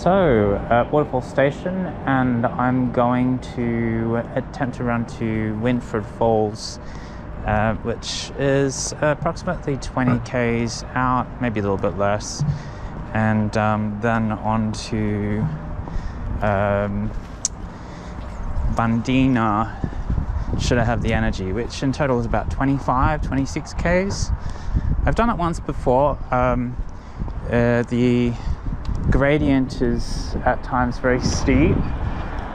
So, at Waterfall station, and I'm going to attempt to run to Winfred Falls, which is approximately 20 k's out, maybe a little bit less, and then on to Bundeena, should I have the energy, which in total is about 26 k's. I've done it once before. The gradient is at times very steep,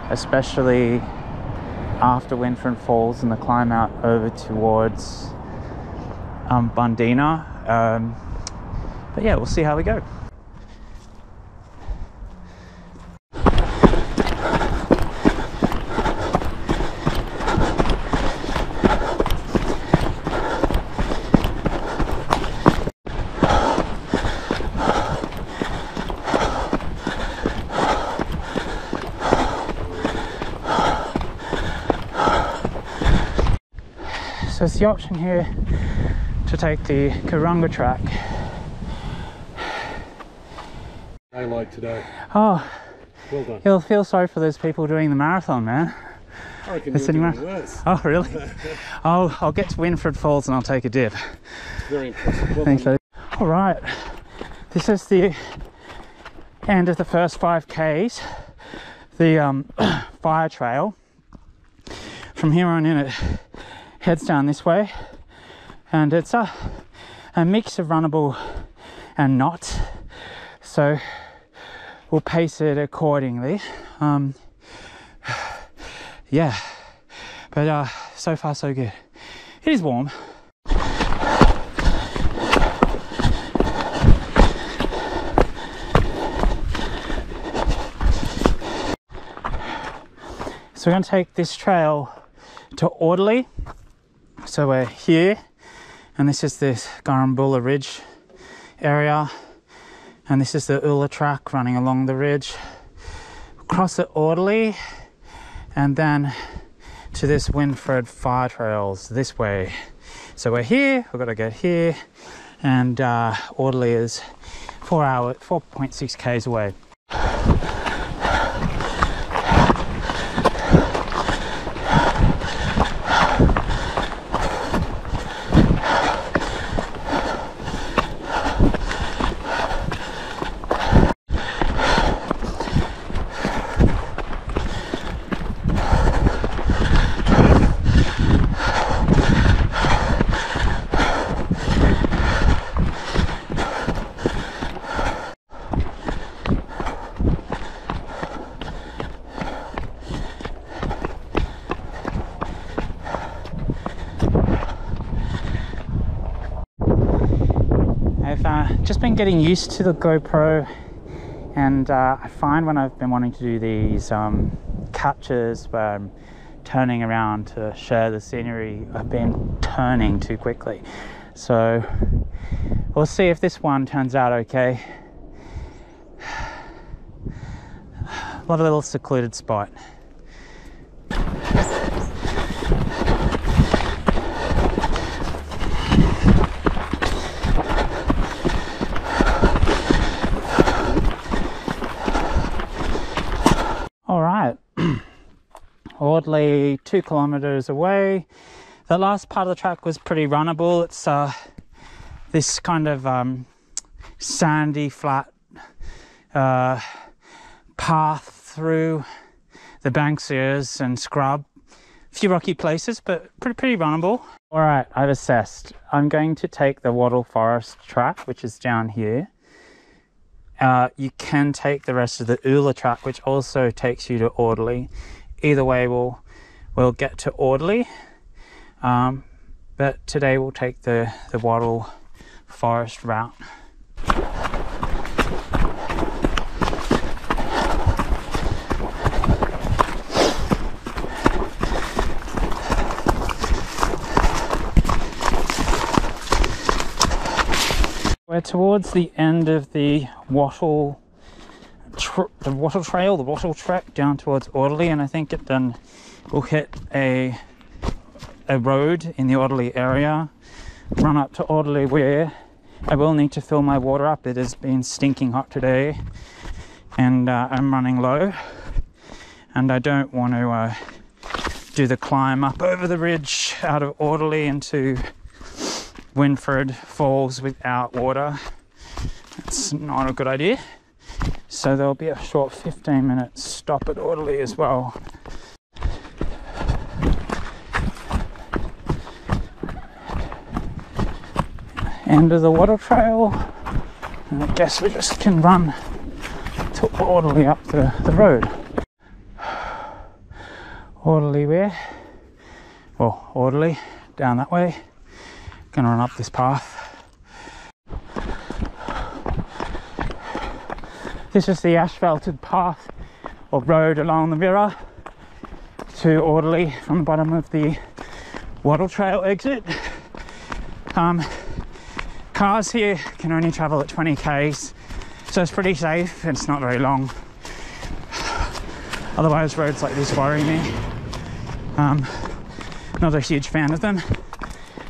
especially after Winfred Falls and the climb out over towards Bundeena. But yeah, we'll see how we go. So it's the option here to take the Kurunga track. I like today. Oh, well done. You'll feel sorry for those people doing the marathon, man. I reckon you're doing worse. Oh, really? I'll get to Winfred Falls and I'll take a dip. Very impressive. Well Thanks, all right, this is the end of the first 5 k's, the fire trail. From here on in, it heads down this way, and it's a mix of runnable and not, so we'll pace it accordingly. Yeah, but so far so good. It is warm. So we're going to take this trail to Orderly. So we're here, and this is this Garambula Ridge area, and this is the Ula track running along the ridge. Cross it Orderly, and then to this Winfred Fire Trails this way. So we're here, we've got to get here, and Orderly is 4.6 k's away. I've just been getting used to the GoPro, and I find when I've been wanting to do these captures where I'm turning around to share the scenery, I've been turning too quickly. So we'll see if this one turns out okay. Love a little secluded spot. Orderly 2 kilometers away. The last part of the track was pretty runnable. It's this kind of sandy, flat path through the banksias and scrub. A few rocky places, but pretty runnable. All right, I've assessed. I'm going to take the Wattle Forest track, which is down here. You can take the rest of the Ula track, which also takes you to Orderly. Either way, we'll get to Orderly, but today we'll take the Wattle Forest route. We're towards the end of the Wattle Trail, the Wattle Trek down towards Orderly, and I think it then will hit a road in the Orderly area, run up to Orderly where I will need to fill my water up. It has been stinking hot today, and I'm running low, and I don't want to do the climb up over the ridge out of Orderly into Winfred Falls without water. It's not a good idea. So there'll be a short 15-minute stop at Orderly as well. End of the water trail, and I guess we just can run to Orderly up the road. Orderly where? Well, Orderly down that way. Gonna run up this path. This is the asphalted path or road along the river to Orderly from the bottom of the Waterfall trail exit. Cars here can only travel at 20 k's, so it's pretty safe. It's not very long. Otherwise, roads like this worry me. Not a huge fan of them.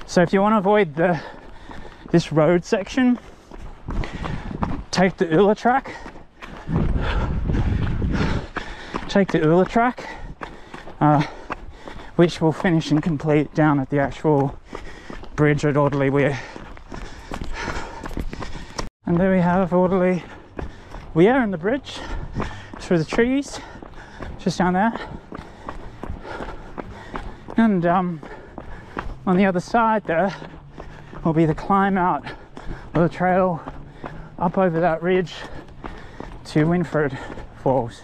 So if you want to avoid this road section, take the Ula track. Which will finish and complete down at the actual bridge at Orderly Weir. And there we have Orderly Weir and the bridge through the trees, just down there. And on the other side there will be the climb out of the trail up over that ridge to Winfred Falls.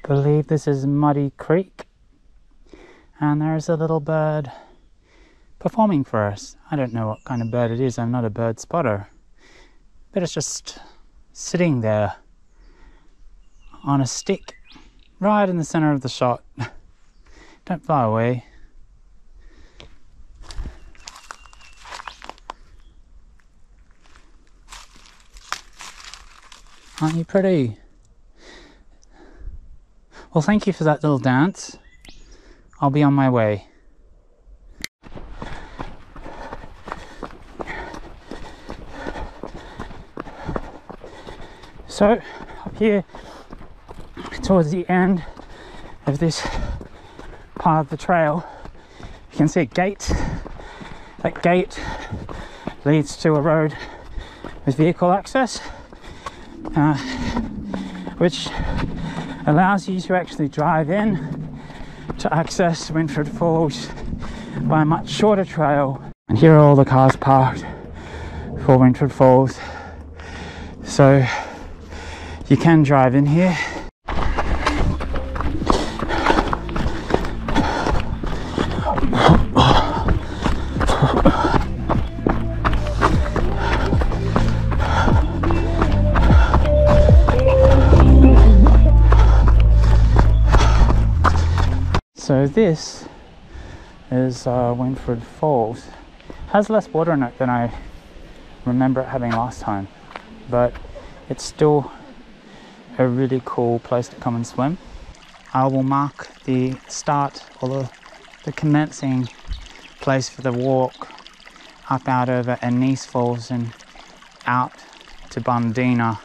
I believe this is Muddy Creek, and there's a little bird performing for us. I don't know what kind of bird it is, I'm not a bird spotter, but it's just sitting there on a stick right in the center of the shot. Don't fly away. Aren't you pretty? Well, thank you for that little dance. I'll be on my way. So, up here towards the end of this part of the trail, you can see a gate. That gate leads to a road with vehicle access, which allows you to actually drive in to access Winfred Falls by a much shorter trail. And here are all the cars parked for Winfred Falls, so you can drive in here. So this is Winfred Falls. Has less water in it than I remember it having last time, but it's still a really cool place to come and swim. I will mark the start or the commencing place for the walk up out over Anise Falls and out to Bundeena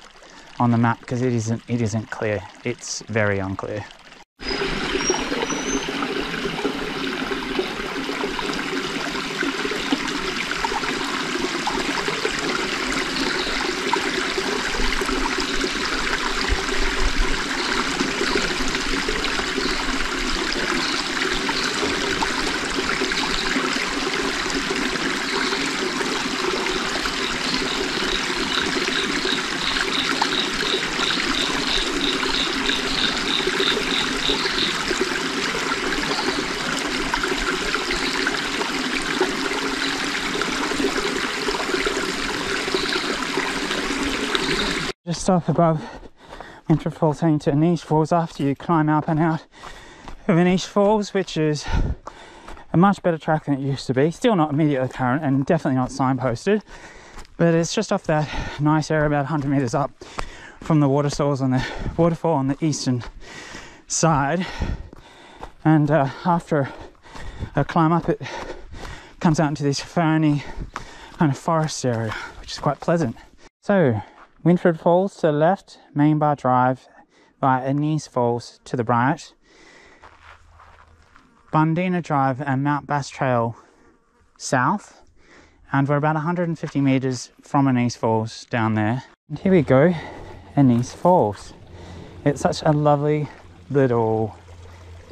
on the map, because it isn't clear. It's very unclear. Just up above Winfred Falls heading to Winfred Falls after you climb up and out of Winfred Falls, which is a much better track than it used to be. Still not immediately apparent and definitely not signposted, but it's just off that nice area about 100 meters up from the waterfall on the eastern side. And after a climb up, it comes out into this ferny kind of forest area, which is quite pleasant. So Winfred Falls to the left, Main Bar Drive via Winfred Falls to the right, Bundeena Drive and Mount Bass Trail south, and we're about 150 meters from Winfred Falls down there. And here we go, Winfred Falls. It's such a lovely little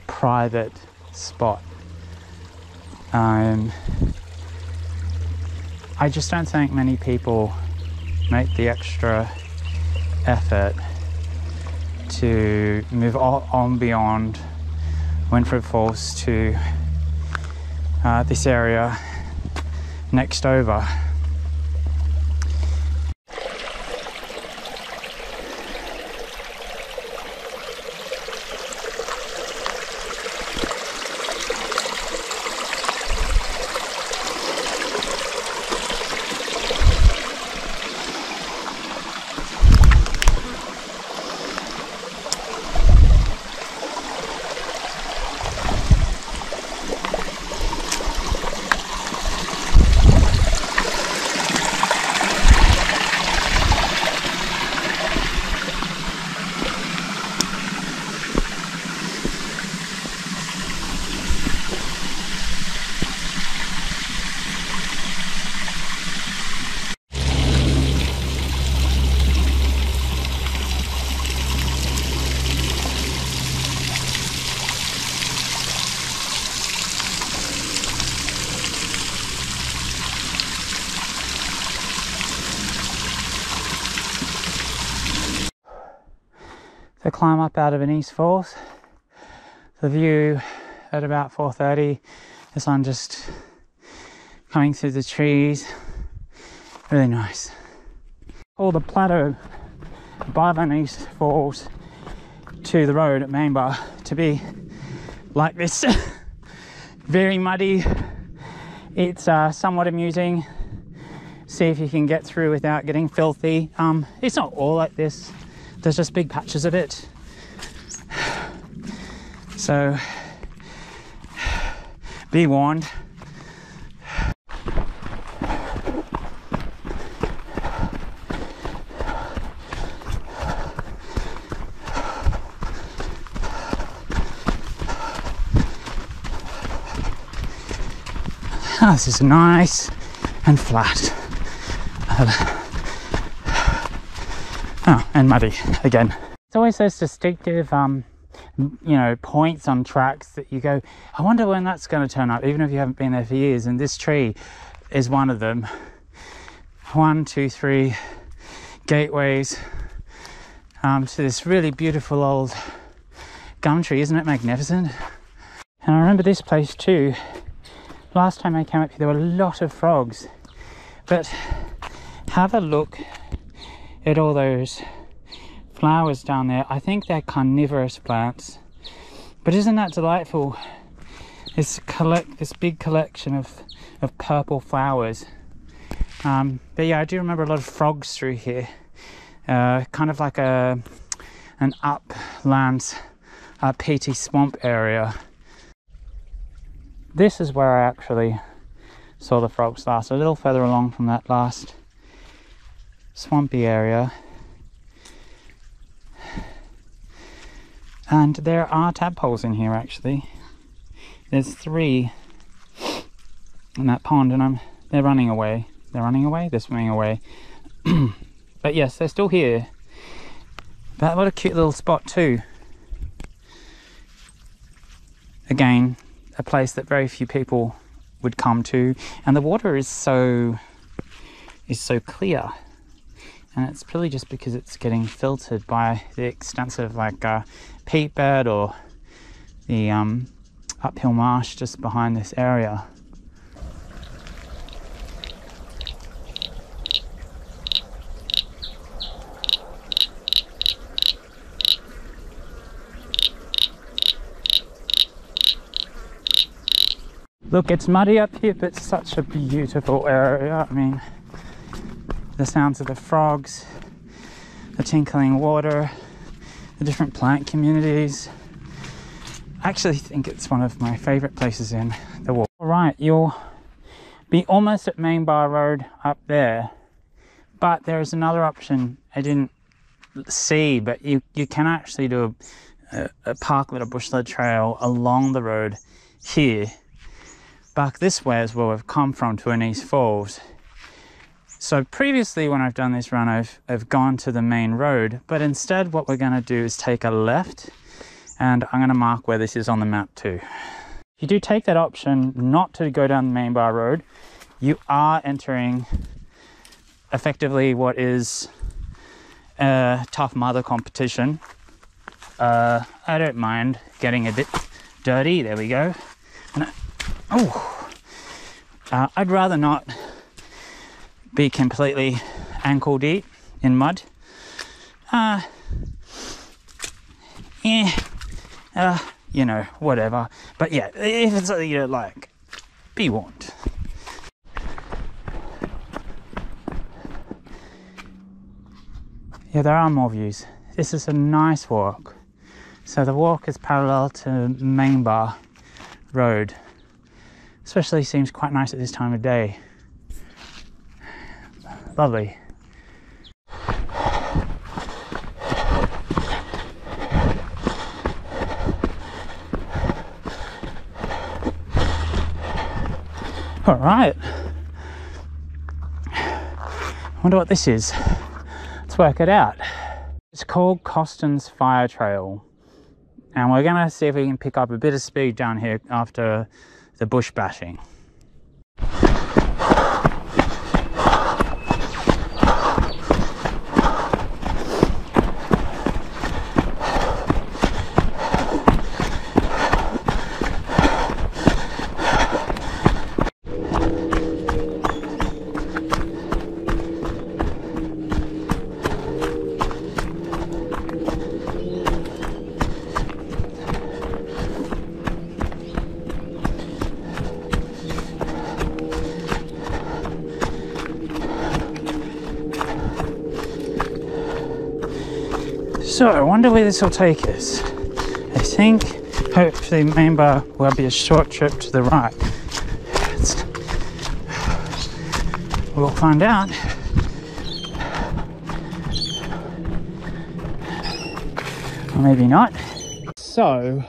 private spot. I just don't think many people make the extra effort to move on beyond Winfred Falls to this area next over. The climb up out of Winfred Falls, the view at about 4:30, the sun just coming through the trees, really nice. All the plateau above Winfred Falls to the road at Main Bar to be like this, very muddy. It's somewhat amusing. See if you can get through without getting filthy. It's not all like this. There's just big patches of it. So be warned. Oh, this is nice and flat. Oh, and muddy again. It's always those distinctive, points on tracks that you go, I wonder when that's going to turn up, even if you haven't been there for years. And this tree is one of them. 1, 2, 3 gateways to this really beautiful old gum tree. Isn't it magnificent? And I remember this place too. Last time I came up here, there were a lot of frogs. But have a look at all those flowers down there. I think they're carnivorous plants, but isn't that delightful? This big collection of purple flowers. But yeah, I do remember a lot of frogs through here, kind of like an upland peaty swamp area. This is where I actually saw the frogs last, a little further along from that last swampy area. And there are tadpoles in here actually. There's 3 in that pond, and they're running away. They're swimming away. But yes, they're still here. But what a cute little spot too. Again, a place that very few people would come to, and the water is so clear. And it's purely just because it's getting filtered by the extensive peat bed or the uphill marsh just behind this area. Look, it's muddy up here, but it's such a beautiful area. I mean, the sounds of the frogs, the tinkling water, the different plant communities. I actually think it's one of my favorite places in the world. All right, you'll be almost at Main Bar Road up there, but there is another option I didn't see, but you can actually do a parklet or bush sled trail along the road here. Back this way is where we've come from to Winfred Falls. So previously when I've done this run, I've gone to the main road, but instead what we're going to do is take a left, and I'm going to mark where this is on the map too. If you do take that option not to go down the Main Bar Road, you are entering effectively what is a Tough Mudder competition. I don't mind getting a bit dirty. There we go. I'd rather not be completely ankle deep in mud. You know, whatever. But yeah, if it's something you don't like, be warned. Yeah, there are more views. This is a nice walk. So the walk is parallel to Main Bar Road. Especially seems quite nice at this time of day. Lovely. All right. Wonder what this is. Let's work it out. It's called Coston's Fire Trail, and we're gonna see if we can pick up a bit of speed down here after the bush bashing. So I wonder where this will take us. I think hopefully Main Bar will be a short trip to the right. We'll find out. Or maybe not. So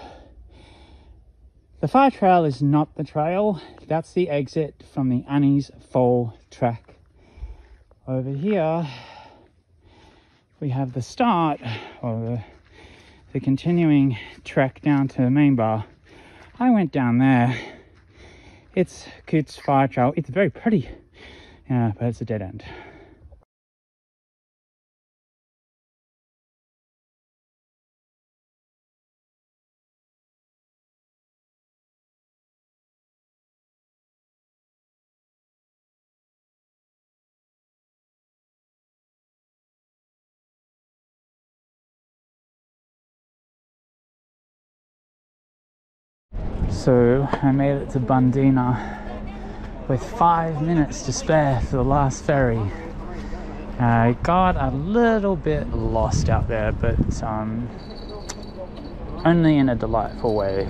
the fire trail is not the trail. That's the exit from the Winfred Falls track. Over here we have the start of the continuing trek down to the Main Bar. I went down there. It's Coots Fire Trail. It's very pretty, but it's a dead end. So I made it to Bundeena with 5 minutes to spare for the last ferry. I got a little bit lost out there, but only in a delightful way.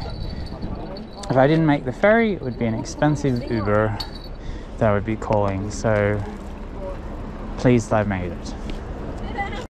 If I didn't make the ferry, it would be an expensive Uber that I would be calling, so pleased I made it.